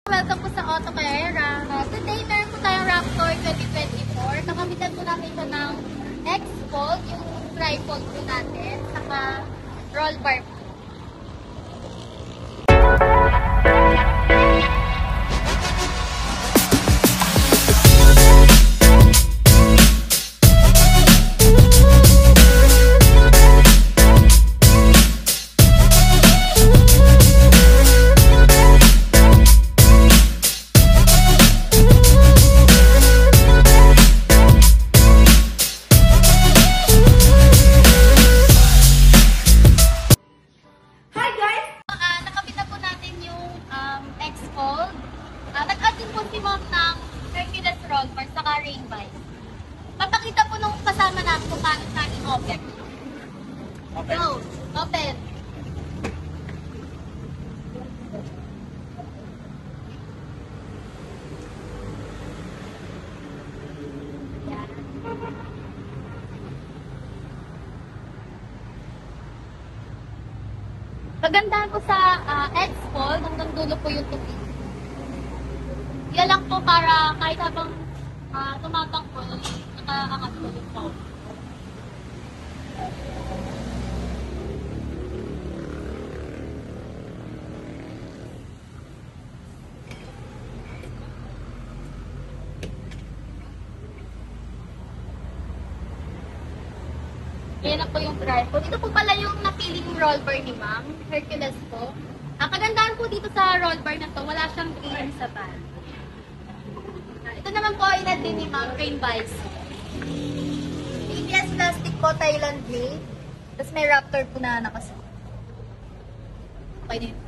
Welcome po sa Auto Carrera. Today, meron po tayong Raptor 2024. Nakamitan po namin ito ng X-Fold, yung tripod po natin, saka roll bar po. X-Fold. Nag-add din po si Mom ng Hercules roll bar saka rain bike. Papakita po nung kasama natin kung paano siya i-open. Go! Open! Yan. Kagandahan ko sa X-Fold, hanggang dulo po yung tupi. Yan lang po para kahit habang tumatangko, nakaangat po yung phone. Yan na po yung tripod. Ito po pala yung napiling roll bar ni Ma'am. Hercules po. Ang kagandahan po dito sa roll bar na to, wala siyang green sa band. Ito naman po ay din ni Ma'am, rain bikes. ABS plastic po, Thailand made. Tapos may Raptor po na nakasuot. Okay na yun.